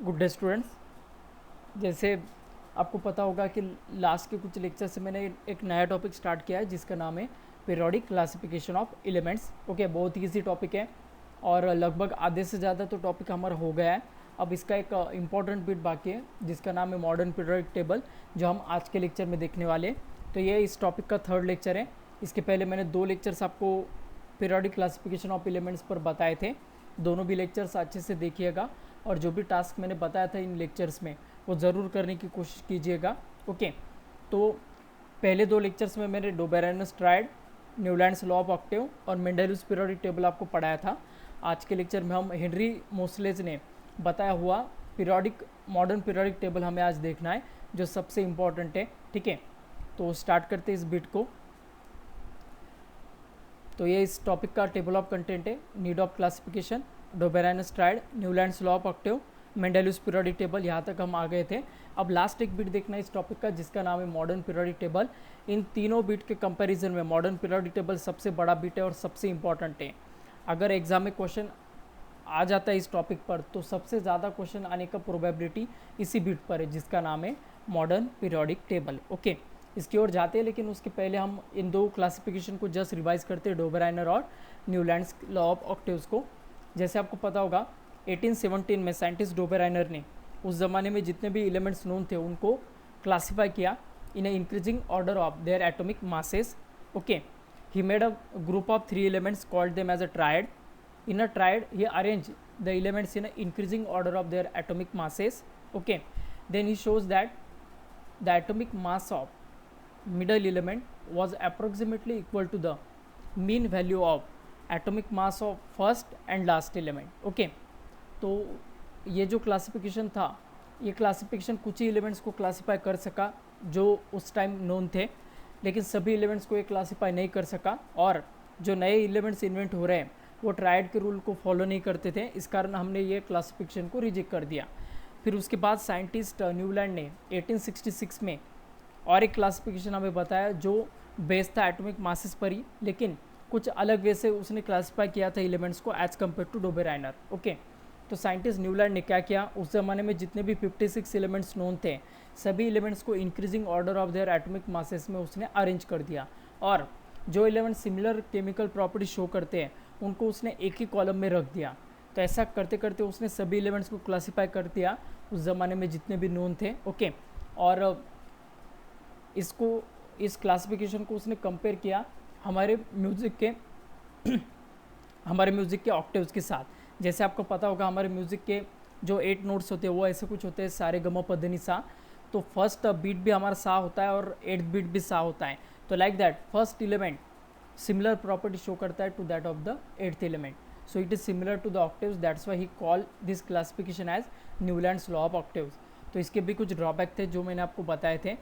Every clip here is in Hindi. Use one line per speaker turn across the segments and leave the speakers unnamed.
Good day students. जैसे आपको पता होगा कि लास्ट के कुछ लेक्चर से मैंने एक नया टॉपिक स्टार्ट किया है जिसका नाम है periodic classification of elements. Okay, बहुत ईजी टॉपिक है और लगभग आधे से ज़्यादा तो टॉपिक हमारा हो गया है। अब इसका एक इम्पॉर्टेंट बिट बाकी है जिसका नाम है मॉडर्न पीरियोडिक टेबल, जो हम आज के लेक्चर में देखने वाले हैं। तो ये इस टॉपिक का थर्ड लेक्चर है। इसके पहले मैंने 2 लेक्चर्स आपको पीरियोडिक क्लासिफिकेशन ऑफ एलिमेंट्स पर बताए थे। दोनों भी लेक्चर्स अच्छे से देखिएगा और जो भी टास्क मैंने बताया था इन लेक्चर्स में वो ज़रूर करने की कोशिश कीजिएगा। ओके, तो पहले 2 लेक्चर्स में मैंने Dobereiner's triad, Newlands law of octave और मेंडेलियस पीरियोडिक टेबल आपको पढ़ाया था। आज के लेक्चर में हम हेनरी मोसलेज ने बताया हुआ पीरियोडिक मॉडर्न पीरियोडिक टेबल हमें आज देखना है, जो सबसे इम्पॉर्टेंट है। ठीक है, तो स्टार्ट करते हैं इस बिट को। तो ये इस टॉपिक का टेबल ऑफ कंटेंट है। Need of classification, Dobereiner's triad, Newlands law of octave, Mendeleev's periodic table, यहाँ तक हम आ गए थे। अब लास्ट एक बिट देखना है इस टॉपिक का जिसका नाम है मॉडर्न पीरियोडिक टेबल। इन तीनों बिट के कंपैरिजन में मॉडर्न पीरियोडिक टेबल सबसे बड़ा बिट है और सबसे इंपॉर्टेंट है। अगर एग्जाम में क्वेश्चन आ जाता है इस टॉपिक पर तो सबसे ज़्यादा क्वेश्चन आने का प्रोबेबिलिटी इसी बिट पर है जिसका नाम है मॉडर्न पीरियोडिक टेबल। ओके, इसकी ओर जाते हैं, लेकिन उसके पहले हम इन 2 क्लासिफिकेशन को जस्ट रिवाइज करते हैं, डोबेरेनर और न्यूलैंड्स लॉ ऑफ ऑक्टेव्स को। जैसे आपको पता होगा 1817 में साइंटिस्ट डोबेरेनर ने उस ज़माने में जितने भी एलिमेंट्स नोन थे उनको क्लासीफाई किया in a increasing order of their atomic masses. Okay, he made a group of 3 elements, called them as a triad. In a triad he arranged the elements in an increasing order of their atomic masses. Okay, then he shows that the atomic mass of middle element was approximately equal to the mean value of atomic mass of first and last element. Okay, तो ये जो क्लासिफिकेशन था, ये क्लासिफिकेशन कुछ ही एलिमेंट्स को क्लासीफाई कर सका जो उस टाइम नोन थे, लेकिन सभी एलिमेंट्स को ये क्लासीफाई नहीं कर सका। और जो नए एलिमेंट्स इन्वेंट हो रहे हैं वो ट्रायड के रूल को फॉलो नहीं करते थे, इस कारण हमने ये क्लासिफिकेशन को रिजेक्ट कर दिया। फिर उसके बाद साइंटिस्ट न्यूलैंड ने 1866 में और एक क्लासिफिकेशन हमें बताया जो बेस्ड था एटॉमिक मासेस पर ही, लेकिन कुछ अलग वे से उसने क्लासीफाई किया था एलिमेंट्स को एज कम्पेयर टू डोबेरेनर। ओके, तो साइंटिस्ट न्यूलैंड ने क्या किया, उस ज़माने में जितने भी 56 एलिमेंट्स नोन थे सभी एलिमेंट्स को increasing order of their atomic masses में उसने अरेंज कर दिया, और जो elements similar chemical property show करते हैं उनको उसने एक ही कॉलम में रख दिया। तो ऐसा करते करते उसने सभी एलिमेंट्स को क्लासीफाई कर दिया उस ज़माने में जितने भी नोन थे। ओके, और इसको इस क्लासिफिकेशन को उसने कंपेयर किया हमारे म्यूज़िक के ऑक्टेव्स के साथ। जैसे आपको पता होगा हमारे म्यूज़िक के जो 8 नोट्स होते हैं वो ऐसे कुछ होते हैं, सारे गम प ध नि सा। तो फर्स्ट बीट भी हमारा सा होता है और 8th बीट भी सा होता है। तो like that first element similar property show करता है to that of the 8th element, so it is similar to the octaves, that's why he call this classification as Newlands law of octaves. तो इसके भी कुछ ड्रॉबैक थे जो मैंने आपको बताए थे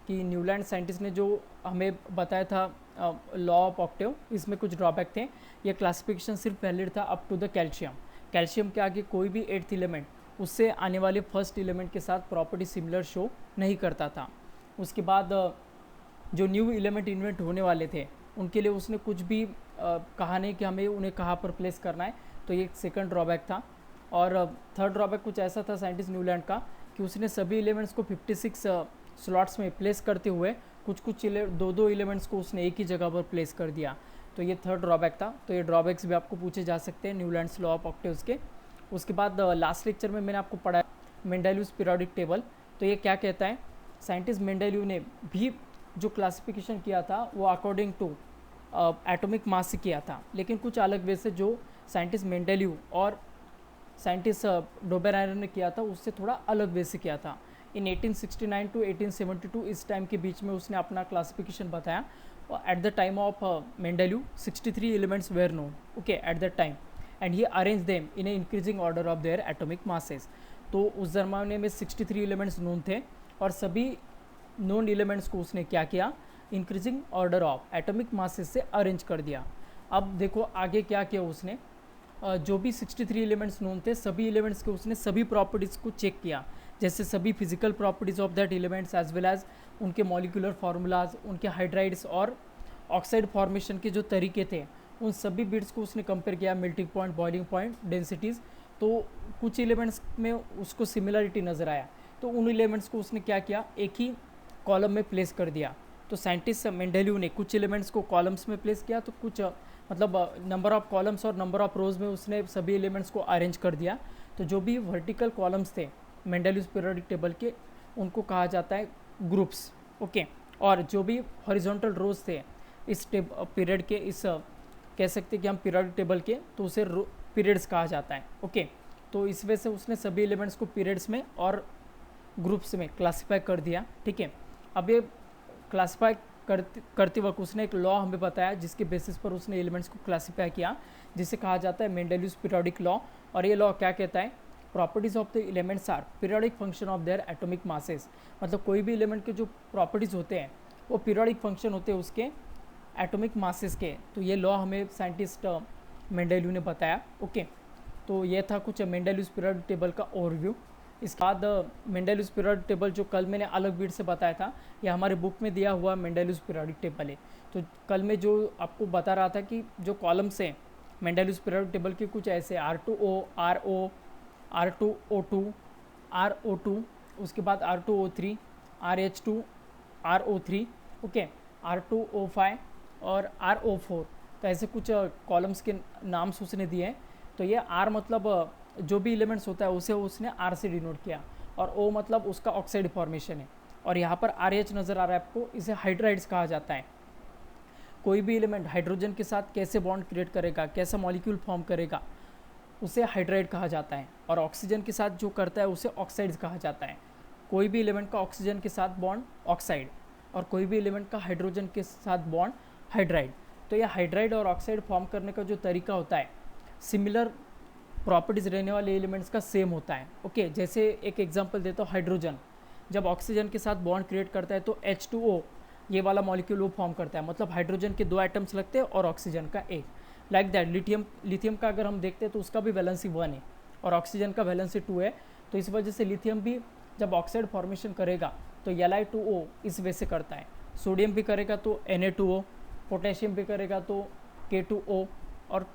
कि न्यूलैंड साइंटिस्ट ने जो हमें बताया था लॉ ऑफ ऑक्टेव, इसमें कुछ ड्रॉबैक थे। ये क्लासिफिकेशन सिर्फ वैलिड था अप टू द कैल्शियम के आगे कोई भी 8th एलिमेंट उससे आने वाले फर्स्ट एलिमेंट के साथ प्रॉपर्टी सिमिलर शो नहीं करता था। उसके बाद जो न्यू एलिमेंट इन्वेंट होने वाले थे उनके लिए उसने कुछ भी कहा नहीं कि हमें उन्हें कहाँ पर प्लेस करना है, तो ये एक सेकंड ड्रॉबैक था। और थर्ड ड्रॉबैक कुछ ऐसा था साइंटिस्ट न्यूलैंड का कि उसने सभी एलिमेंट्स को 56 स्लॉट्स में प्लेस करते हुए कुछ 2 एलिमेंट्स को उसने एक ही जगह पर प्लेस कर दिया, तो ये थर्ड ड्रॉबैक था। तो ये ड्रॉबैक्स भी आपको पूछे जा सकते हैं न्यूलैंड्स लॉ ऑफ ऑक्टेव्स के। उसके बाद लास्ट लेक्चर में मैंने आपको पढ़ाया मेंडेलियस पीरियोडिक टेबल। तो ये क्या कहता है, साइंटिस्ट मेंडेलियव ने भी जो क्लासिफिकेशन किया था वो अकॉर्डिंग टू एटॉमिक मास से किया था, लेकिन कुछ अलग वे से जो साइंटिस्ट मेंडेलियव और साइंटिस्ट डोबेरेनर ने किया था उससे थोड़ा अलग वे से किया था। इन 1869 टू 1872 इस टाइम के बीच में उसने अपना क्लासिफिकेशन बताया। At the time of Mendeleev 63 elements were known, okay, at the time, and he arrange them in a increasing order of their atomic masses. तो उस ज़माने में 63 एलिमेंट्स नोन थे और सभी नोन एलिमेंट्स को उसने क्या किया, increasing order of atomic masses से अरेंज कर दिया। अब देखो आगे क्या किया उसने, जो भी 63 एलिमेंट्स नोन थे सभी एलिमेंट्स के उसने सभी प्रॉपर्टीज़ को चेक किया, जैसे सभी physical properties of that elements as well as उनके मॉलिक्यूलर फार्मूलाज, उनके हाइड्राइड्स और ऑक्साइड फॉर्मेशन के जो तरीके थे, उन सभी बिट्स को उसने कंपेयर किया, melting point, boiling point, densities. तो कुछ एलिमेंट्स में उसको सिमिलरिटी नज़र आया, तो उन एलिमेंट्स को उसने क्या किया, एक ही कॉलम में प्लेस कर दिया। तो साइंटिस्ट मेंडेलिव ने कुछ एलिमेंट्स को कॉलम्स में प्लेस किया, तो कुछ मतलब नंबर ऑफ कॉलम्स और नंबर ऑफ रोज में उसने सभी एलिमेंट्स को अरेंज कर दिया। तो जो भी वर्टिकल कॉलम्स थे मेंडेलिव्स पीरियोडिक टेबल के, उनको कहा जाता है ग्रुप्स, ओके। और जो भी हॉरिजॉन्टल रोज थे इस पीरियड के, इस कह सकते कि हम पीरियोडिक टेबल के, तो उसे पीरियड्स कहा जाता है, ओके। तो इस वजह से उसने सभी एलिमेंट्स को पीरियड्स में और ग्रुप्स में क्लासीफाई कर दिया, ठीक है। अब ये क्लासीफाई करते वक्त उसने एक लॉ हमें बताया जिसके बेसिस पर उसने एलिमेंट्स को क्लासीफाई किया, जिसे कहा जाता है मेंडेलिव्स पीरियोडिक लॉ। और ये लॉ क्या कहता है, properties of the elements are periodic function of their atomic masses. मतलब कोई भी एलिमेंट के जो प्रॉपर्टीज़ होते हैं वो पीरियोडिक फंक्शन होते हैं उसके एटॉमिक मासेस के। तो ये लॉ हमें साइंटिस्ट मेंडेलिव ने बताया, ओके। तो ये था कुछ मेंडेलिव्स पीरियोडिक टेबल का ओवरव्यू। इसके बाद मेंडेलिव्स पीरियोडिक टेबल जो कल मैंने अलग बीट से बताया था, ये हमारे बुक में दिया हुआ मेंडेलिव्स पीरियोडिक टेबल है। तो कल मैं जो आपको बता रहा था कि जो कॉलम्स हैं मेंडेलिव्स पीरियोडिक टेबल के कुछ ऐसे R2O, RO, R2O2, RO2, उसके बाद R2O3, RH2, RO3, okay, R2O5 और RO4। तो ऐसे कुछ कॉलम्स के नाम्स उसने दिए हैं। तो ये R मतलब जो भी एलिमेंट्स होता है उसे उसने R से डिनोट किया, और O मतलब उसका ऑक्साइड फॉर्मेशन है। और यहाँ पर RH नज़र आ रहा है आपको, इसे हाइड्राइड्स कहा जाता है। कोई भी एलिमेंट हाइड्रोजन के साथ कैसे बॉन्ड क्रिएट करेगा, कैसा मॉलिक्यूल फॉर्म करेगा, उसे हाइड्राइड कहा जाता है। और ऑक्सीजन के साथ जो करता है उसे ऑक्साइड्स कहा जाता है। कोई भी एलिमेंट का ऑक्सीजन के साथ बॉन्ड ऑक्साइड, और कोई भी एलिमेंट का हाइड्रोजन के साथ बॉन्ड हाइड्राइड। तो यह हाइड्राइड और ऑक्साइड फॉर्म करने का जो तरीका होता है, सिमिलर प्रॉपर्टीज़ रहने वाले एलिमेंट्स का सेम होता है, ओके। जैसे एक एग्जांपल देता हूँ, हाइड्रोजन जब ऑक्सीजन के साथ बॉन्ड क्रिएट करता है तो H2O ये वाला मॉलिक्यूल वो फॉर्म करता है। मतलब हाइड्रोजन के 2 एटम्स लगते हैं और ऑक्सीजन का 1। लाइक दैट लिथियम का अगर हम देखते हैं तो उसका भी वैलेंसी 1 है और ऑक्सीजन का वैलेंसी 2 है। तो इस वजह से लिथियम भी जब ऑक्साइड फॉर्मेशन करेगा तो Li2O इस वे से करता है। सोडियम भी करेगा तो Na2O, पोटेशियम भी करेगा तो K2O, और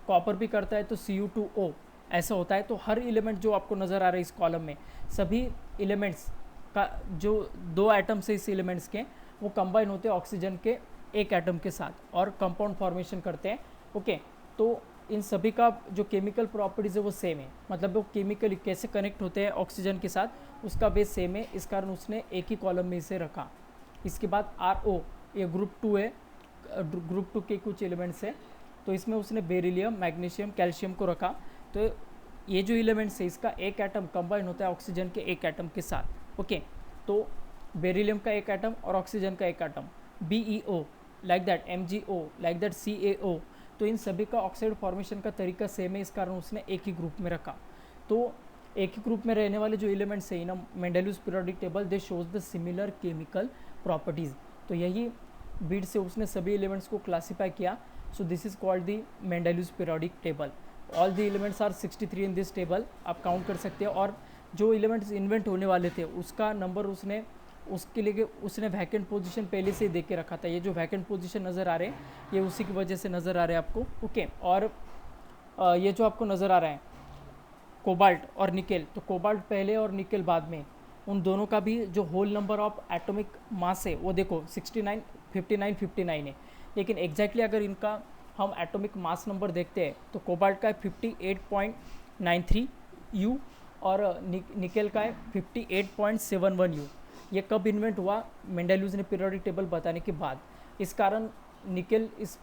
कॉपर भी करता है तो Cu2O। ऐसा होता है। तो हर एलिमेंट जो आपको नज़र आ रहा है इस कॉलम में, सभी एलिमेंट्स का जो 2 एटम्स है इस एलिमेंट्स के, वो कंबाइन होते हैं ऑक्सीजन के 1 एटम के साथ और कंपाउंड फॉर्मेशन करते हैं, ओके। तो इन सभी का जो केमिकल प्रॉपर्टीज़ है वो सेम है। मतलब वो केमिकली कैसे कनेक्ट होते हैं ऑक्सीजन के साथ, उसका बेस सेम है। इस कारण उसने एक ही कॉलम में इसे रखा। इसके बाद RO, ये ग्रुप 2 है, ग्रुप 2 के कुछ एलिमेंट्स है। तो इसमें उसने बेरिलियम, मैग्नीशियम, कैल्शियम को रखा। तो ये जो एलिमेंट्स है इसका 1 एटम कंबाइन होता है ऑक्सीजन के 1 एटम के साथ, ओके। तो बेरिलियम का 1 एटम और ऑक्सीजन का 1 atom, BeO, like that MgO, like that CaO। तो इन सभी का ऑक्साइड फॉर्मेशन का तरीका सेम है, इस कारण उसने एक ही ग्रुप में रखा। तो एक ही ग्रुप में रहने वाले जो एलिमेंट्स है in Mendeleev's periodic table, they shows the similar chemical properties. तो यही बीट से उसने सभी एलिमेंट्स को क्लासीफाई किया। So this is called the Mendeleev's periodic table. All the elements are 63 in this table, आप काउंट कर सकते हैं। और जो एलिमेंट्स इन्वेंट होने वाले थे उसका नंबर उसके लिए उसने वैकेंट पोजीशन पहले से ही दे के रखा था। ये जो वैकेंट पोजीशन नज़र आ रहे हैं ये उसी की वजह से नज़र आ रहे हैं आपको, ओके। और ये जो आपको नज़र आ रहा है कोबाल्ट और निकेल, तो कोबाल्ट पहले और निकेल बाद में, उन दोनों का भी जो whole number of atomic mass है वो देखो 69, 59, 59 है। लेकिन एग्जैक्टली अगर इनका हम एटॉमिक मास नंबर देखते हैं तो कोबाल्ट का है 58.93 U और निकेल का है 58.71 U। ये कब इन्वेंट हुआ? मेंडेलिव्स ने पीरियोडिक टेबल बताने के बाद। इस कारण निकेल इस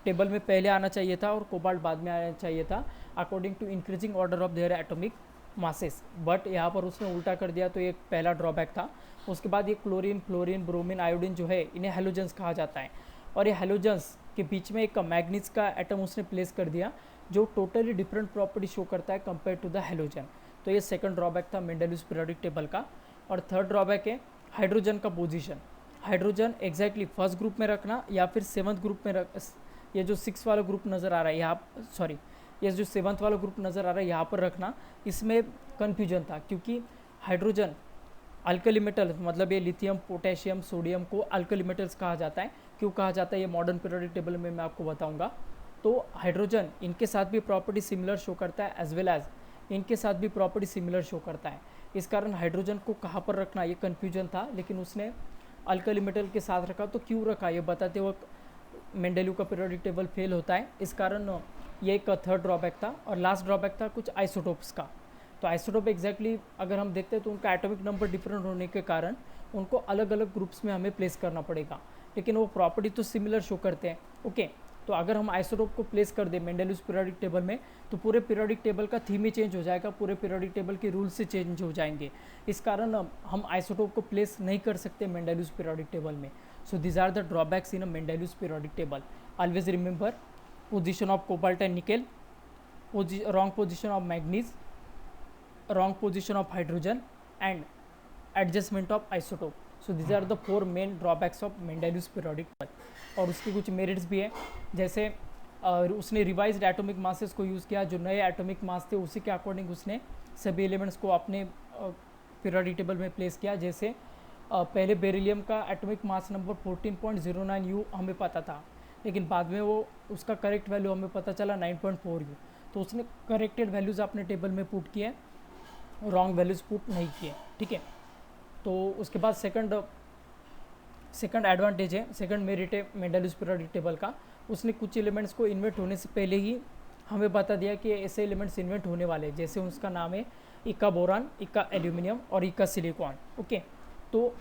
टेबल में पहले आना चाहिए था और कोबाल्ट बाद में आना चाहिए था, according to increasing order of their atomic masses. But यहाँ पर उसने उल्टा कर दिया, तो ये पहला ड्रॉबैक था। उसके बाद ये क्लोरीन, फ्लोरीन, ब्रोमीन, आयोडीन जो है इन्हें हेलोजेंस कहा जाता है। और ये हेलोजेंस के बीच में एक मैग्नीज का एटम उसने प्लेस कर दिया जो टोटली डिफरेंट प्रॉपर्टी शो करता है कंपेयर टू द हेलोजन। तो ये सेकंड ड्रॉबैक था मेंडेलिव्स पीरियोडिक टेबल का। और थर्ड ड्रॉबैक है हाइड्रोजन का position. Hydrogen exactly first group में रखना या फिर 7th ग्रुप में ये जो 6 वाला ग्रुप नज़र आ रहा है यहाँ, सॉरी ये जो 7th वाला ग्रुप नज़र आ रहा है यहाँ पर रखना, इसमें कन्फ्यूजन था। क्योंकि हाइड्रोजन अल्कली मेटल, मतलब ये लिथियम, पोटेशियम, सोडियम को अल्कली मेटल्स कहा जाता है। क्यों कहा जाता है ये मॉडर्न पीरियोडिक टेबल में मैं आपको बताऊंगा। तो हाइड्रोजन इनके साथ भी प्रॉपर्टी सिमिलर शो करता है, एज वेल एज इनके साथ भी प्रॉपर्टी सिमिलर शो करता है। इस कारण हाइड्रोजन को कहाँ पर रखना ये कन्फ्यूजन था, लेकिन उसने अल्कली मेटल के साथ रखा। तो क्यों रखा ये बताते वक्त मेंडेलिव का पीरियोडिक टेबल फेल होता है, इस कारण ये एक थर्ड ड्रॉबैक था। और लास्ट ड्रॉबैक था कुछ आइसोटोप्स का। तो आइसोटोप एग्जैक्टली अगर हम देखते हैं तो उनका एटॉमिक नंबर डिफरेंट होने के कारण उनको अलग अलग ग्रुप्स में हमें प्लेस करना पड़ेगा, लेकिन वो प्रॉपर्टी तो सिमिलर शो करते हैं। ओके, तो अगर हम आइसोटोप को प्लेस कर दें मेंडेलिव्स पीरियोडिक टेबल में तो पूरे पीरियोडिक टेबल का थीम ही चेंज हो जाएगा, पूरे पीरियोडिक टेबल के रूल्स से चेंज हो जाएंगे। इस कारण हम आइसोटोप को प्लेस नहीं कर सकते मेंडेलिव्स पीरियोडिक टेबल में। So these are the drawbacks in a Mendeleev's periodic table. Always remember position of cobalt and nickel, wrong position of manganese, wrong position of hydrogen and adjustment of isotope. So these are the four main drawbacks of Mendeleev's periodic table. और उसकी कुछ मेरिट्स भी है, जैसे उसने रिवाइज्ड एटॉमिक मासेस को यूज़ किया, जो नए एटॉमिक मास थे उसी के अकॉर्डिंग उसने सभी एलिमेंट्स को अपने पीरियोडिक टेबल में प्लेस किया। जैसे पहले बेरिलियम का एटॉमिक मास नंबर 14.09 U हमें पता था, लेकिन बाद में वो उसका करेक्ट वैल्यू हमें पता चला 9.4 U। तो उसने करेक्टेड वैल्यूज़ अपने टेबल में पुट किए, रॉन्ग वैल्यूज़ पुट नहीं किए, ठीक है। तो उसके बाद सेकंड एडवांटेज है, सेकंड मेरिट है मेंडेलिव्स पीरियोडिक टेबल का, उसने कुछ एलिमेंट्स को इन्वेंट होने से पहले ही हमें बता दिया कि ऐसे एलिमेंट्स इन्वेंट होने वाले, जैसे उसका नाम है इक्का बोरान, इक्का एल्यूमिनियम और इक्का सिलिकॉन। ओके, तो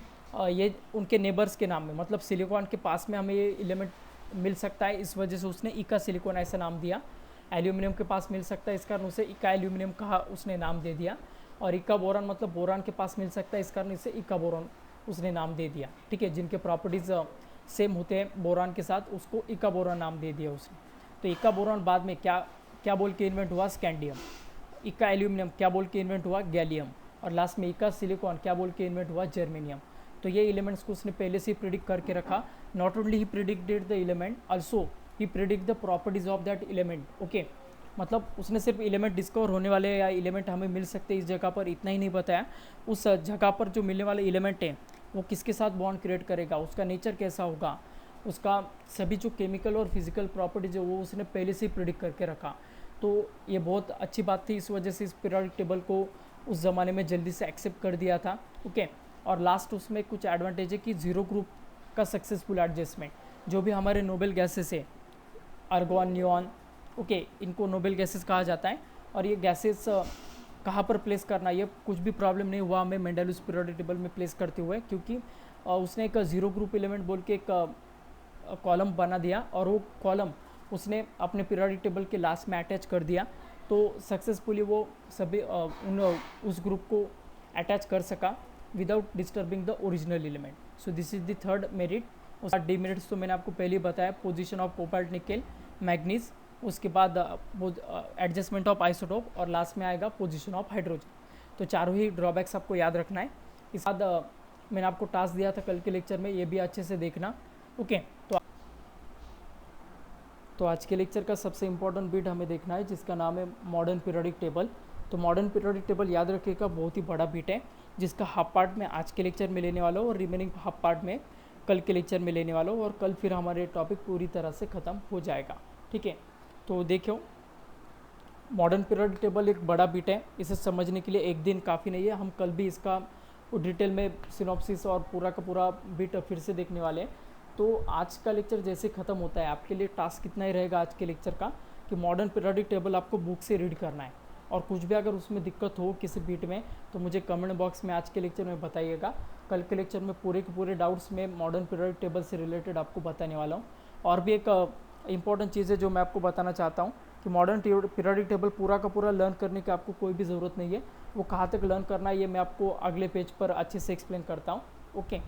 ये उनके नेबर्स के नाम में, मतलब सिलिकॉन के पास में हमें ये एलिमेंट मिल सकता है, इस वजह से उसने इक्का सिलिकॉन ऐसा नाम दिया। एल्यूमिनियम के पास मिल सकता है, इस कारण उसे इक्का एल्यूमिनियम कहा उसने नाम दे दिया। और इक्का बोरान मतलब बोरान के पास मिल सकता है, इस कारण इसे इक्का बोरान उसने नाम दे दिया, ठीक है। जिनके प्रॉपर्टीज़ सेम होते हैं बोरान के साथ, उसको इक्का बोरान नाम दे दिया उसने। तो इक्का बोरान बाद में क्या बोल के इन्वेंट हुआ, स्कैंडियम। इक्का एल्यूमिनियम क्या बोल के इन्वेंट हुआ, गैलियम। और लास्ट में इक्का सिलिकॉन क्या बोल के इन्वेंट हुआ, जर्मेनियम। तो ये एलिमेंट्स को उसने पहले से ही प्रिडिक्ट करके रखा। Not only he predicted the element, also he predict the properties of that element. Okay, मतलब उसने सिर्फ एलिमेंट डिस्कवर होने वाले या एलिमेंट हमें मिल सकते इस जगह पर इतना ही नहीं बताया, उस जगह पर जो मिलने वाले एलिमेंट हैं वो किसके साथ बॉन्ड क्रिएट करेगा, उसका नेचर कैसा होगा, उसका सभी जो केमिकल और फिजिकल प्रॉपर्टीज है वो उसने पहले से ही प्रिडिक्ट करके रखा। तो ये बहुत अच्छी बात थी, इस वजह से इस पीरियोडिक टेबल को उस ज़माने में जल्दी से एक्सेप्ट कर दिया था। ओके, और लास्ट उसमें कुछ एडवांटेज है कि जीरो ग्रुप का सक्सेसफुल एडजस्टमेंट, जो भी हमारे नोबेल गैसेस है, आर्गॉन, नियॉन, ओके, इनको नोबेल गैसेस कहा जाता है। और ये गैसेस कहाँ पर प्लेस करना, ये कुछ भी प्रॉब्लम नहीं हुआ हमें मेंडेलिव्स पीरियोडिक टेबल में प्लेस करते हुए, क्योंकि उसने एक जीरो ग्रुप एलिमेंट बोल के एक कॉलम बना दिया और वो कॉलम उसने अपने पीरियोडिक टेबल के लास्ट में अटैच कर दिया। तो सक्सेसफुली वो सभी उस ग्रुप को अटैच कर सका without disturbing the original element. So this is the third merit. उसका डिमेरिट्स तो मैंने आपको पहले ही बताया, position of cobalt, nickel, manganese, उसके बाद एडजस्टमेंट ऑफ आइसोटोप और लास्ट में आएगा पोजीशन ऑफ हाइड्रोजन। तो चारों ही ड्रॉबैक्स आपको याद रखना है। इस बाद मैंने आपको टास्क दिया था कल के लेक्चर में, ये भी अच्छे से देखना। ओके, तो आज के लेक्चर का सबसे इम्पोर्टेंट बिट हमें देखना है, जिसका नाम है मॉडर्न पीरियोडिक टेबल। तो मॉडर्न पीरियोडिक टेबल याद रखिएगा, बहुत ही बड़ा बिट है, जिसका हाफ पार्ट में आज के लेक्चर में लेने वाला हूँ और रिमेनिंग हाफ पार्ट में कल के लेक्चर में लेने वाला हूँ, और कल फिर हमारे टॉपिक पूरी तरह से ख़त्म हो जाएगा, ठीक है। तो देखियो, मॉडर्न पीरियोडिक टेबल एक बड़ा बिट है, इसे समझने के लिए एक दिन काफ़ी नहीं है, हम कल भी इसका डिटेल में सिनॉप्सिस और पूरा का पूरा बिट फिर से देखने वाले हैं। तो आज का लेक्चर जैसे ख़त्म होता है, आपके लिए टास्क कितना ही रहेगा आज के लेक्चर का कि मॉडर्न पीरियोडिक टेबल आपको बुक से रीड करना है, और कुछ भी अगर उसमें दिक्कत हो किसी बिट में तो मुझे कमेंट बॉक्स में आज के लेक्चर में बताइएगा। कल के लेक्चर में पूरे के पूरे डाउट्स में मॉडर्न पीरियोडिक टेबल से रिलेटेड आपको बताने वाला हूँ। और भी एक इंपॉर्टेंट चीज़ है जो मैं आपको बताना चाहता हूँ कि मॉडर्न पीरियोडिक टेबल पूरा का पूरा लर्न करने की आपको कोई भी ज़रूरत नहीं है, वो कहाँ तक लर्न करना है ये मैं आपको अगले पेज पर अच्छे से एक्सप्लेन करता हूँ। ओके,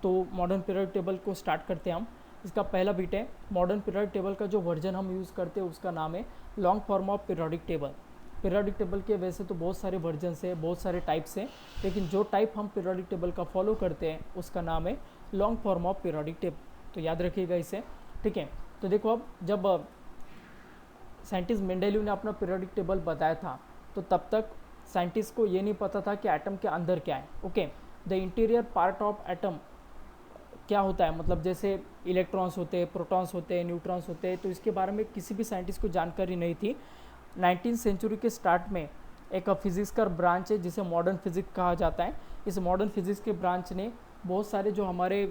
तो मॉडर्न पीरियोडिक टेबल को स्टार्ट करते हैं हम। इसका पहला बिट है, मॉडर्न पीरियोडिक टेबल का जो वर्जन हम यूज़ करते हैं उसका नाम है long form of periodic table. Periodic table के वैसे तो बहुत सारे वर्जन्स हैं, बहुत सारे टाइप्स हैं, लेकिन जो टाइप हम पीरियोडिक टेबल का फॉलो करते हैं उसका नाम है long form of periodic table. तो याद रखिएगा इसे, ठीक है। तो देखो, अब जब साइंटिस्ट मेंडेलीव ने अपना पीरियोडिक टेबल बताया था तो तब तक साइंटिस्ट को ये नहीं पता था कि एटम के अंदर क्या है। Okay, the interior part of atom क्या होता है, मतलब जैसे इलेक्ट्रॉन्स होते हैं, प्रोटॉन्स होते हैं, न्यूट्रॉन्स होते हैं, तो इसके बारे में किसी भी साइंटिस्ट को जानकारी नहीं थी। 19वीं सेंचुरी के स्टार्ट में एक फिज़िक्स का ब्रांच है जिसे मॉडर्न फिज़िक्स कहा जाता है। इस मॉडर्न फिज़िक्स के ब्रांच ने बहुत सारे जो हमारे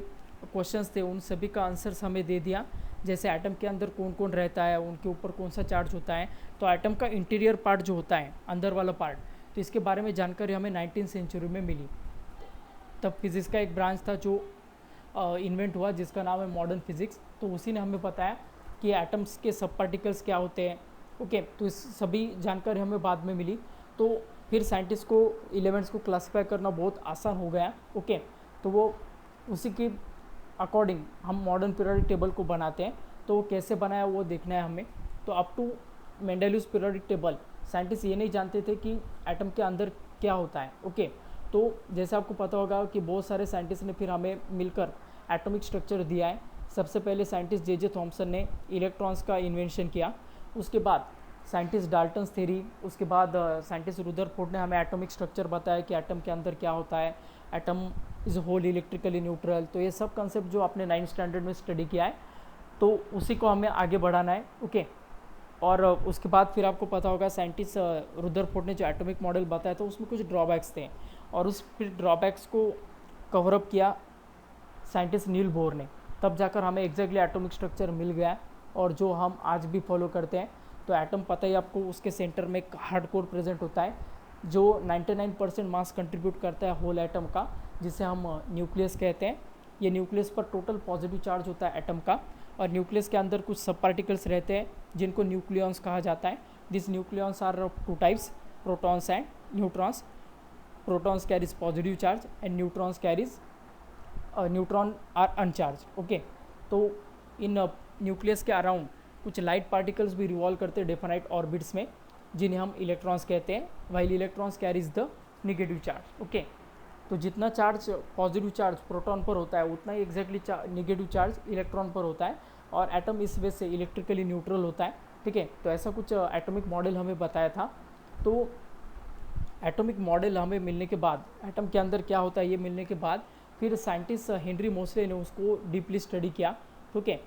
क्वेश्चंस थे उन सभी का आंसर्स हमें दे दिया, जैसे एटम के अंदर कौन कौन रहता है, उनके ऊपर कौन सा चार्ज होता है, तो एटम का इंटीरियर पार्ट जो होता है, अंदर वाला पार्ट, तो इसके बारे में जानकारी हमें 19वीं सेंचुरी में मिली। तब फिज़िक्स का एक ब्रांच था जो इन्वेंट हुआ जिसका नाम है मॉडर्न फिज़िक्स। तो उसी ने हमें बताया कि एटम्स के सब पार्टिकल्स क्या होते हैं। ओके, तो इस सभी जानकारी हमें बाद में मिली। तो फिर साइंटिस्ट को एलिमेंट्स को क्लासीफाई करना बहुत आसान हो गया। ओके, तो वो उसी के अकॉर्डिंग हम मॉडर्न पीरियोडिक टेबल को बनाते हैं। तो वो कैसे बनाया वो देखना है हमें। तो up to Mendeleev's periodic table scientist ये नहीं जानते थे कि एटम के अंदर क्या होता है। ओके, तो जैसे आपको पता होगा कि बहुत सारे साइंटिस्ट ने फिर हमें मिलकर एटॉमिक स्ट्रक्चर दिया है। सबसे पहले साइंटिस्ट जे थॉमसन ने इलेक्ट्रॉन्स का इन्वेंशन किया, उसके बाद साइंटिस्ट डाल्टन्स थ्योरी, उसके बाद साइंटिस्ट रुदरफोर्ड ने हमें एटॉमिक स्ट्रक्चर बताया कि एटम के अंदर क्या होता है, atom is whole electrically neutral. तो ये सब कंसेप्ट जो आपने 9th स्टैंडर्ड में स्टडी किया है, तो उसी को हमें आगे बढ़ाना है। ओके, और उसके बाद फिर आपको पता होगा साइंटिस्ट रुदरफोर्ड ने जो एटॉमिक मॉडल बताया था उसमें कुछ ड्रॉबैक्स थे, और उस फिर ड्रॉबैक्स को कवरअप किया साइंटिस्ट नील बोर ने। तब जाकर हमें एग्जैक्टली एटॉमिक स्ट्रक्चर मिल गया और जो हम आज भी फॉलो करते हैं। तो एटम पता ही आपको, उसके सेंटर में एक हार्ड कोर प्रेजेंट होता है जो 99% मास कंट्रीब्यूट करता है होल एटम का, जिसे हम न्यूक्लियस कहते हैं। ये न्यूक्लियस पर टोटल पॉजिटिव चार्ज होता है एटम का, और न्यूक्लियस के अंदर कुछ सब पार्टिकल्स रहते हैं जिनको न्यूक्लियॉन्स कहा जाता है। This nucleons are of two types, protons and neutrons. Protons carries positive charge and neutrons carries neutron are uncharged. Okay, तो इन न्यूक्लियस के अराउंड कुछ लाइट पार्टिकल्स भी रिवॉल्व करते हैं डेफिनाइट ऑर्बिट्स में, जिन्हें हम इलेक्ट्रॉन्स कहते हैं, while electrons carries the negative charge. Okay, तो जितना चार्ज पॉजिटिव चार्ज प्रोटॉन पर होता है उतना ही एग्जैक्टली नेगेटिव चार्ज इलेक्ट्रॉन पर होता है, और एटम इस वजह से इलेक्ट्रिकली न्यूट्रल होता है। ठीक है, तो ऐसा कुछ एटॉमिक मॉडल हमें बताया था। तो एटॉमिक मॉडल हमें मिलने के बाद, एटम के अंदर क्या होता है ये मिलने के बाद, फिर साइंटिस्ट हेनरी मोसले ने उसको डीपली स्टडी किया। ठीक है,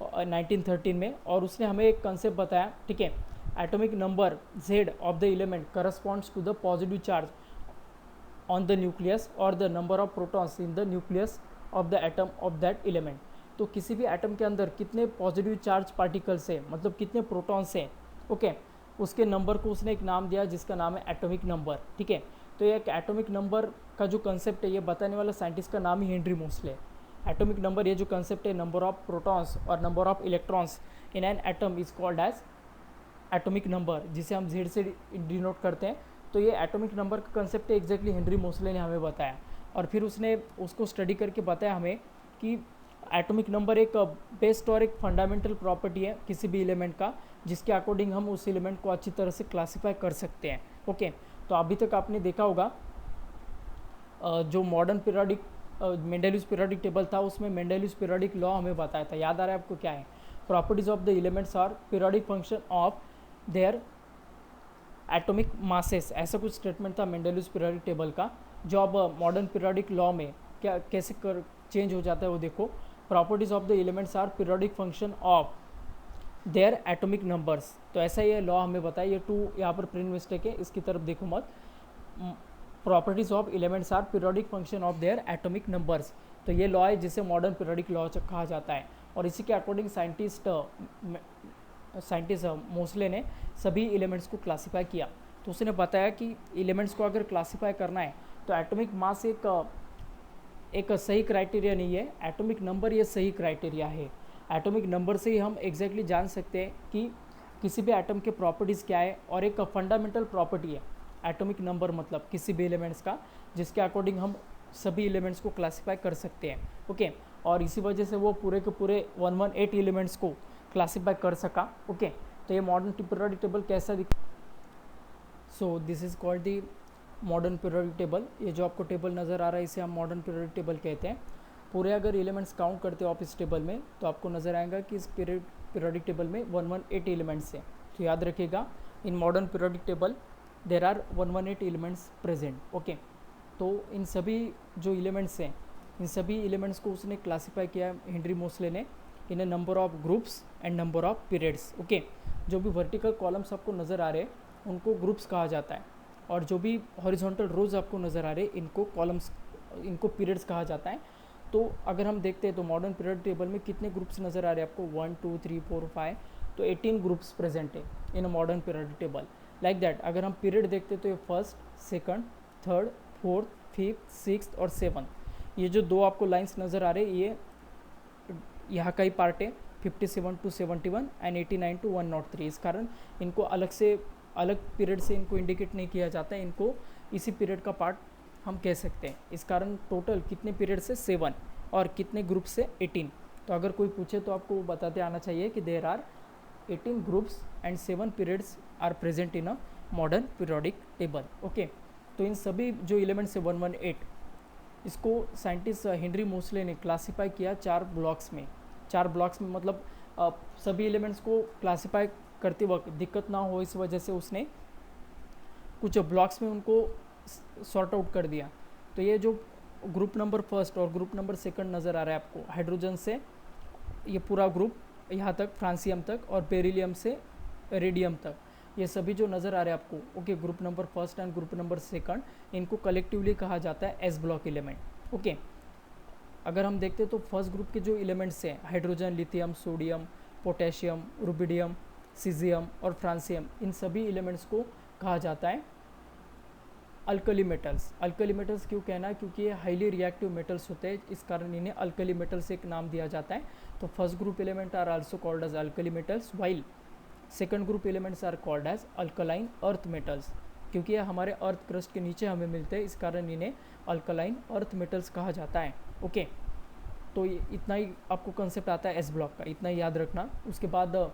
1913 में, और उसने हमें एक कंसेप्ट बताया। ठीक है, atomic number Z of the element corresponds to the positive charge on the nucleus और the number of protons in the nucleus of the atom of that element. तो किसी भी एटम के अंदर कितने पॉजिटिव चार्ज पार्टिकल्स हैं, मतलब कितने प्रोटॉन्स हैं, ओके, उसके नंबर को उसने एक नाम दिया जिसका नाम है एटॉमिक नंबर। ठीक है, तो ये एक एटॉमिक नंबर का जो कंसेप्ट है ये बताने वाला साइंटिस्ट का नाम ही हेनरी मोसले। एटॉमिक नंबर, ये जो कंसेप्ट है, नंबर ऑफ प्रोटॉन्स और number of electrons in an atom is called as atomic number, जिसे हम Z से डिनोट करते हैं। तो ये एटॉमिक नंबर का कंसेप्ट है एग्जैक्टली हेनरी मोसले ने हमें बताया, और फिर उसने उसको स्टडी करके बताया हमें कि एटॉमिक नंबर एक बेस्ट और एक फंडामेंटल प्रॉपर्टी है किसी भी एलिमेंट का, जिसके अकॉर्डिंग हम उस एलिमेंट को अच्छी तरह से क्लासीफाई कर सकते हैं। ओके, तो अभी तक आपने देखा होगा जो मॉडर्न पीरियोडिक मेंडेलियस पीरियोडिक टेबल था, उसमें मेंडेलियस पीरियोडिक लॉ हमें बताया था। याद आ रहा है आपको क्या है? Properties of the elements are periodic function of their atomic masses, ऐसा कुछ स्टेटमेंट था मेंडेलियस पीरियोडिक टेबल का, जो अब मॉडर्न पीरियोडिक लॉ में क्या कैसे कर चेंज हो जाता है वो देखो। Properties of the elements are periodic function of their atomic numbers. तो ऐसा ये लॉ हमें बताया। ये 2 यहाँ पर प्रिंट मिस्टेक है, इसकी तरफ देखो मत। Properties of elements are periodic function of their atomic numbers, तो ये लॉ है जिसे मॉडर्न पीरियोडिक लॉ कहा जाता है। और इसी के अकॉर्डिंग साइंटिस्ट मोसले ने सभी एलिमेंट्स को क्लासीफाई किया। तो उसने बताया कि एलिमेंट्स को अगर क्लासीफाई करना है तो एटॉमिक मास एक सही क्राइटेरिया नहीं है, एटॉमिक नंबर ये सही क्राइटेरिया है। एटॉमिक नंबर से ही हम एग्जैक्टली जान सकते हैं कि किसी भी एटम के प्रॉपर्टीज़ क्या है, और एक फंडामेंटल प्रॉपर्टी है एटॉमिक नंबर, मतलब किसी भी एलिमेंट्स का, जिसके अकॉर्डिंग हम सभी एलिमेंट्स को क्लासीफाई कर सकते हैं। ओके, और इसी वजह से वो पूरे के पूरे 118 एलिमेंट्स को क्लासीफाई कर सका। ओके, तो ये मॉडर्न पीरियोडिक टेबल कैसा दिख, so this is called the modern periodic table. ये जो आपको टेबल नज़र आ रहा है इसे हम मॉडर्न पीरियोडिक टेबल कहते हैं। पूरे अगर एलिमेंट्स काउंट करते हो आप इस टेबल में तो आपको नज़र आएगा कि इस पीरियोडिक टेबल में 118 एलिमेंट्स हैं। तो याद रखिएगा, in modern periodic table there are 118 elements present. Okay, तो इन सभी जो एलिमेंट्स हैं, इन सभी एलिमेंट्स को उसने क्लासीफाई किया हेनरी मोसले ने in a number of groups and number of periods. Okay, जो भी वर्टिकल कॉलम्स आपको नज़र आ रहे हैं उनको ग्रुप्स कहा जाता है। और जो भी हॉरिजॉन्टल रोज आपको नज़र आ रहे हैं इनको कॉलम्स, इनको पीरियड्स कहा जाता है। तो अगर हम देखते हैं तो मॉडर्न पीरियड टेबल में कितने ग्रुप्स नज़र आ रहे हैं आपको, 1 2 3 4 5, तो 18 ग्रुप्स प्रेजेंट है in a modern period table. Like that अगर हम पीरियड देखते तो ये first, second, third, fourth, fifth, sixth और सेवन्थ, ये जो दो आपको लाइंस नज़र आ रहे हैं ये यहाँ का ही पार्ट है, 57 to 71 एंड 89 to 103। इस कारण इनको अलग से, अलग पीरियड से इनको इंडिकेट नहीं किया जाता है, इनको इसी पीरियड का पार्ट हम कह सकते हैं। इस कारण टोटल कितने पीरियड से 7 और कितने ग्रुप से 18। तो अगर कोई पूछे तो आपको बताते आना चाहिए कि there are 18 groups and 7 periods are present in a modern periodic table. Okay, तो इन सभी जो एलिमेंट्स है 118, इसको साइंटिस्ट हेनरी मोसले ने क्लासीफाई किया 4 ब्लॉक्स में। 4 ब्लॉक्स में मतलब सभी एलिमेंट्स को क्लासीफाई करते वक्त दिक्कत ना हो इस वजह से उसने कुछ ब्लॉक्स में उनको सॉर्ट आउट कर दिया। तो ये जो ग्रुप नंबर फर्स्ट और ग्रुप नंबर सेकंड नज़र आ रहा है आपको, हाइड्रोजन से ये पूरा ग्रुप यहाँ तक, फ्रांसियम तक, और बेरिलियम से रेडियम तक, ये सभी जो नज़र आ रहे हैं आपको, okay, group number first and group number second, इनको कलेक्टिवली कहा जाता है एस ब्लॉक एलिमेंट। ओके, अगर हम देखते हैं तो फर्स्ट ग्रुप के जो एलिमेंट्स हैं, hydrogen, lithium, sodium, potassium, rubidium, caesium और फ्रांसियम, इन सभी एलिमेंट्स को कहा जाता है अल्कली मेटल्स। अल्कली मेटल्स क्यों कहना है, क्योंकि ये हाईली रिएक्टिव मेटल्स होते हैं, इस कारण इन्हें अल्कली मेटल्स एक नाम दिया जाता है। तो first group element are also called as alkali metals, while second group elements are called as alkaline earth metals, क्योंकि ये हमारे अर्थ क्रस्ट के नीचे हमें मिलते हैं, इस कारण इन्हें अल्कलाइन अर्थ मेटल्स कहा जाता है। ओके, तो ये इतना ही आपको कंसेप्ट आता है एस ब्लॉक का, इतना ही याद रखना। उसके बाद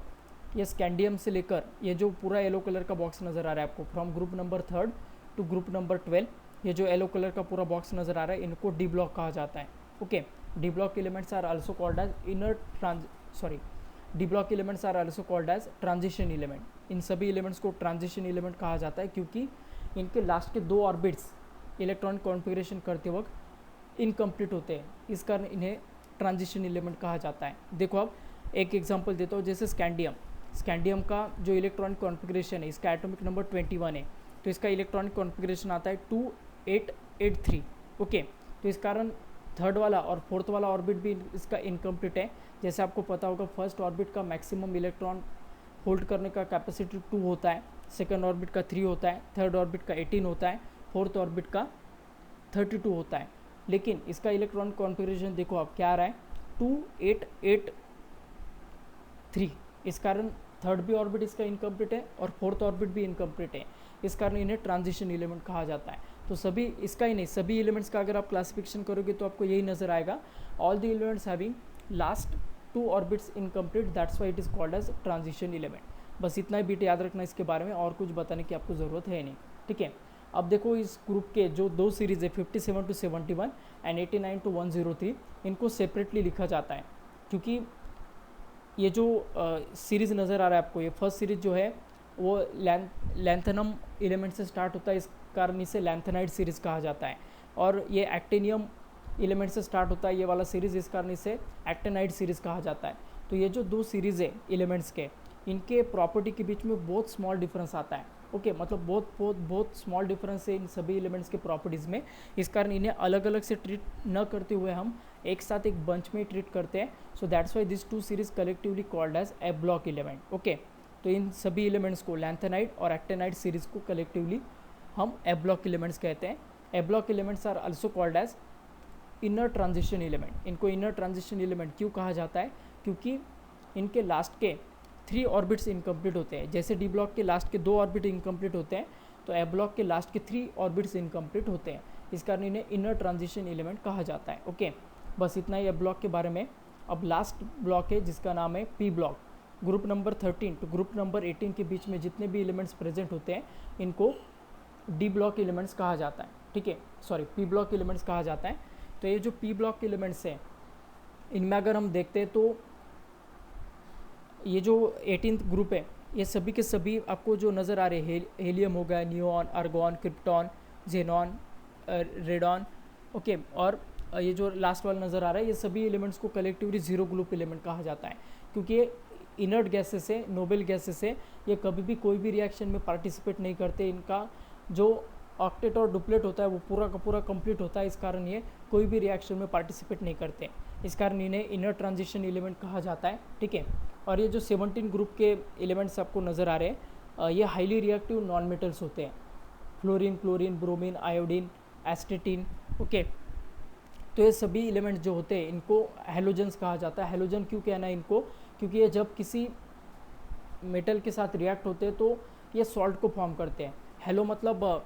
ये स्कैंडियम से लेकर ये जो पूरा येलो कलर का बॉक्स नज़र आ रहा है आपको, from group number 3 to group number 12, ये जो येलो कलर का पूरा बॉक्स नज़र आ रहा है इनको डी ब्लॉक कहा जाता है। Okay, D block elements are also called as D block elements are also called as transition element. इन सभी एलिमेंट्स को ट्रांजिशन एलिमेंट कहा जाता है क्योंकि इनके लास्ट के 2 ऑर्बिट्स इलेक्ट्रॉनिक कॉन्फ़िगरेशन करते वक्त इनकम्प्लीट होते हैं, इस कारण इन्हें ट्रांजिशन एलिमेंट कहा जाता है। देखो अब एक एग्जांपल देता हूँ, जैसे स्कैंडियम का जो इलेक्ट्रॉनिक कॉन्फ़िगरेशन है, इसका एटॉमिक नंबर 21 है, तो इसका इलेक्ट्रॉनिक कॉन्फ़िगरेशन आता है 2883। ओके, तो इस कारण थर्ड वाला और फोर्थ वाला ऑर्बिट भी इसका इनकम्प्लीट है। जैसे आपको पता होगा फर्स्ट ऑर्बिट का मैक्सिमम इलेक्ट्रॉन होल्ड करने का कैपेसिटी 2 होता है, सेकंड ऑर्बिट का 3 होता है, थर्ड ऑर्बिट का 18 होता है, फोर्थ ऑर्बिट का 32 होता है। लेकिन इसका इलेक्ट्रॉनिक कॉन्फ़िगरेशन देखो आप क्या आ रहा है, 2883। इस कारण थर्ड भी ऑर्बिट इसका इनकम्प्लीट है और फोर्थ ऑर्बिट भी इनकम्प्लीट है, इस कारण इन्हें ट्रांजिशन एलिमेंट कहा जाता है। तो सभी, इसका ही नहीं, सभी एलिमेंट्स का अगर आप क्लासिफिकेशन करोगे तो आपको यही नज़र आएगा, all the elements having last 2 orbits incomplete, that's why it is called as transition element. बस इतना ही बीट याद रखना इसके बारे में, और कुछ बताने की आपको ज़रूरत है नहीं। ठीक है, अब देखो इस ग्रुप के जो 2 सीरीज़ है 57 to 71 एंड 89 to 103, इनको सेपरेटली लिखा जाता है क्योंकि ये जो सीरीज़ नज़र आ रहा है आपको, ये फर्स्ट सीरीज़ जो है वो लैंथेनम एलिमेंट से स्टार्ट होता है, इस कारण इसे लैंथेनाइड सीरीज़ कहा जाता है। और ये एक्टिनियम एलिमेंट से स्टार्ट होता है ये वाला सीरीज़, इस कारण इसे एक्टिनाइड सीरीज़ कहा जाता है। तो ये जो 2 सीरीज़ है एलिमेंट्स के, इनके प्रॉपर्टी के बीच में बहुत स्मॉल डिफरेंस आता है। ओके, मतलब बहुत स्मॉल डिफरेंस है इन सभी एलिमेंट्स के प्रॉपर्टीज़ में, इस कारण इन्हें अलग अलग से ट्रीट न करते हुए हम एक साथ एक बंच में ट्रीट करते हैं। So that's why this 2 series collectively called as A block element. Okay, तो इन सभी एलिमेंट्स को, लैंथेनाइड और एक्टिनाइड सीरीज़ को कलेक्टिवली हम ए ब्लॉक एलिमेंट्स कहते हैं। A block elements are also called as inner transition element. इनको इनर ट्रांजिशन एलिमेंट क्यों कहा जाता है, क्योंकि इनके लास्ट के 3 ऑर्बिट्स इनकम्प्लीट होते हैं। जैसे डी ब्लॉक के लास्ट के 2 ऑर्बिट इनकम्प्लीट होते हैं, तो ए ब्लॉक के लास्ट के 3 ऑर्बिट्स इनकम्प्लीट होते हैं, इस कारण इन्हें इनर ट्रांजिशन एलिमेंट कहा जाता है। ओके, बस इतना ही ए ब्लॉक के बारे में। अब लास्ट ब्लॉक है जिसका नाम है P block. Group number 13 to group number 18 के बीच में जितने भी एलिमेंट्स प्रेजेंट होते हैं इनको डी ब्लॉक एलिमेंट्स कहा जाता है। ठीक है, सॉरी, पी ब्लॉक एलिमेंट्स कहा जाता है। तो ये जो पी ब्लॉक एलिमेंट्स हैं, इनमें अगर हम देखते हैं तो ये जो 18th ग्रुप है, ये सभी के सभी आपको जो नज़र आ रहे हैं, हेलियम हो गया, neon, argon, krypton, xenon, radon, okay, और ये जो लास्ट वाला नज़र आ रहा है, ये सभी एलिमेंट्स को कलेक्टिवली 0 ग्रुप एलिमेंट कहा जाता है, क्योंकि ये इनर्ट गैसेस है, नोबल गैसेस है, ये कभी भी कोई भी रिएक्शन में पार्टिसिपेट नहीं करते, इनका जो ऑक्टेट और डुप्लेट होता है वो पूरा का पूरा कंप्लीट होता है, इस कारण ये कोई भी रिएक्शन में पार्टिसिपेट नहीं करते, इस कारण इन्हें इनर ट्रांजिशन एलिमेंट कहा जाता है, ठीक है। और ये जो 17 ग्रुप के एलिमेंट्स आपको नज़र आ रहे हैं ये हाईली रिएक्टिव नॉन मेटल्स होते हैं, fluorine, chlorine, bromine, iodine, एस्टेटिन, okay. तो ये सभी एलिमेंट्स जो होते हैं इनको हेलोजन्स कहा जाता है। हेलोजन क्यों कहना है इनको, क्योंकि ये जब किसी मेटल के साथ रिएक्ट होते हैं तो ये सॉल्ट को फॉर्म करते हैं। हेलो मतलब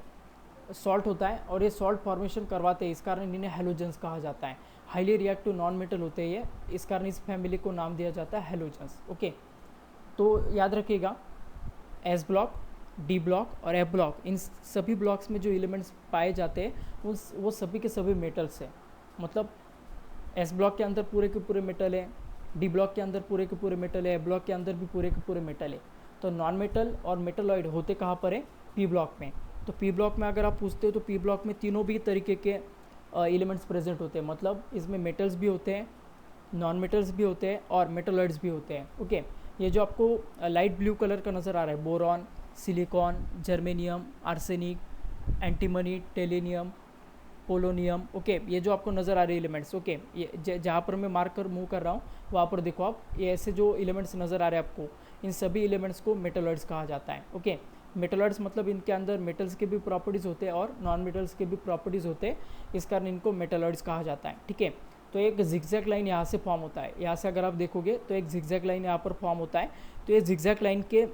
सॉल्ट होता है और ये सॉल्ट फॉर्मेशन करवाते हैं, इस कारण इन्हें हेलोजन्स कहा जाता है। हाईली रिएक्टिव नॉन मेटल होते हैं ये, इस कारण इस फैमिली को नाम दिया जाता है हेलोजन्स, ओके। तो याद रखिएगा एस ब्लॉक, डी ब्लॉक और एफ ब्लॉक, इन सभी ब्लॉक्स में जो एलिमेंट्स पाए जाते हैं वो सभी के सभी मेटल्स हैं। मतलब एस ब्लॉक के अंदर पूरे के पूरे मेटल है, डी ब्लॉक के अंदर पूरे के पूरे मेटल है, एफ ब्लॉक के अंदर भी पूरे के पूरे मेटल है। तो नॉन मेटल और मेटलॉइड होते कहाँ पर है, पी ब्लॉक में। तो पी ब्लॉक में अगर आप पूछते हो तो पी ब्लॉक में तीनों भी तरीके के एलिमेंट्स प्रेजेंट होते हैं, मतलब इसमें मेटल्स भी होते हैं, नॉन मेटल्स भी होते हैं और मेटलॉइड्स भी होते हैं, ओके। ये जो आपको लाइट ब्लू कलर का नज़र आ रहा है, boron, silicon, germanium, arsenic, antimony, tellurium, polonium, okay. ये जो आपको नज़र आ रहे एलिमेंट्स, ओके, ये जहाँ पर मैं मार्क कर मूव कर रहा हूँ वहाँ पर देखो आप, ये ऐसे जो एलिमेंट्स नज़र आ रहे हैं आपको, इन सभी एलिमेंट्स को मेटलॉइड्स कहा जाता है, ओके। मेटलॉइड्स मतलब इनके अंदर मेटल्स के भी प्रॉपर्टीज़ होते हैं और नॉन मेटल्स के भी प्रॉपर्टीज़ होते हैं, इस कारण इनको मेटलॉइड्स कहा जाता है, ठीक है। तो एक जिगजैग लाइन यहाँ से फॉर्म होता है, यहाँ से अगर आप देखोगे तो एक जिगजैग लाइन यहाँ पर फॉर्म होता है। तो ये जिगजैग लाइन के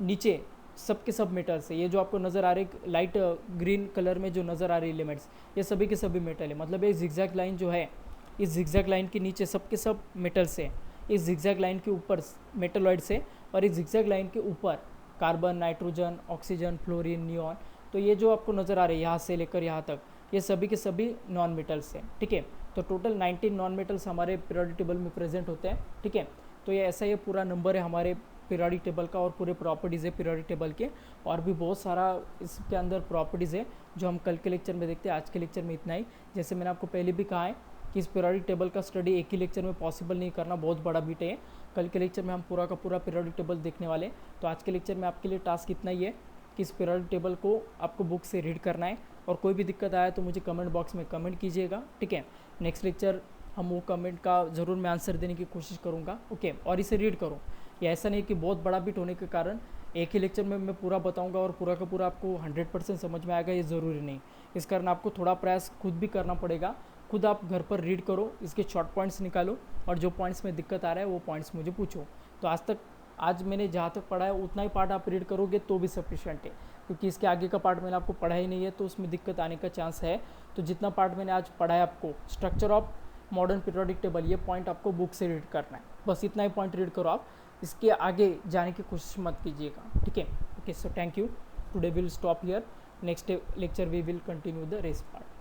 नीचे सब के सब मेटल्स है। ये जो आपको नज़र आ रहे लाइट ग्रीन कलर में जो नज़र आ रहे एलिमेंट्स, ये सभी के सभी मेटल है। मतलब ये जिगजैग लाइन जो है, इस जिगजैग लाइन के नीचे सब के सब मेटल्स है, इस जिगजैग लाइन के ऊपर मेटलॉइड्स है और इस जिगजैग लाइन के ऊपर carbon, nitrogen, oxygen, fluorine, neon. तो ये जो आपको नज़र आ रहे हैं यहाँ से लेकर यहाँ तक, ये सभी के सभी नॉन मेटल्स हैं, ठीक है। तो टोटल 19 नॉन मेटल्स हमारे पीरियोडिक टेबल में प्रेजेंट होते हैं, ठीक है। तो ये ऐसा ये पूरा नंबर है हमारे पीरियोडिक टेबल का और पूरे प्रॉपर्टीज़ है पीरियोडिक टेबल के, और भी बहुत सारा इसके अंदर प्रॉपर्टीज़ है जो हम कल के लेक्चर में देखते हैं। आज के लेक्चर में इतना ही। जैसे मैंने आपको पहले भी कहा है कि इस पीरियोडिक टेबल का स्टडी एक ही लेक्चर में पॉसिबल नहीं करना, बहुत बड़ा बीट है। कल के लेक्चर में हम पूरा का पूरा पीरियोडिक टेबल देखने वाले। तो आज के लेक्चर में आपके लिए टास्क इतना ही है कि इस पीरियोडिक टेबल को आपको बुक से रीड करना है, और कोई भी दिक्कत आया तो मुझे कमेंट बॉक्स में कमेंट कीजिएगा, ठीक है। नेक्स्ट लेक्चर हम वो कमेंट का ज़रूर मैं आंसर देने की कोशिश करूँगा, ओके। और इसे रीड करो, ये ऐसा नहीं कि बहुत बड़ा बिट होने के कारण एक ही लेक्चर में मैं पूरा बताऊंगा और पूरा का पूरा आपको 100% समझ में आएगा, ये ज़रूरी नहीं। इस कारण आपको थोड़ा प्रयास खुद भी करना पड़ेगा। खुद आप घर पर रीड करो, इसके शॉर्ट पॉइंट्स निकालो, और जो पॉइंट्स में दिक्कत आ रहा है वो पॉइंट्स मुझे पूछो। तो आज मैंने जहाँ तक पढ़ा है उतना ही पार्ट आप रीड करोगे तो भी सफिशिएंट है, क्योंकि इसके आगे का पार्ट मैंने आपको पढ़ा ही नहीं है, तो उसमें दिक्कत आने का चांस है। तो जितना पार्ट मैंने आज पढ़ा है आपको, structure of modern periodic table, ये पॉइंट आपको बुक से रीड करना है, बस इतना ही पॉइंट रीड करो आप, इसके आगे जाने की कोशिश मत कीजिएगा, ठीक है। Okay, so thank you, today will stop here, next lecture we will continue the rest part.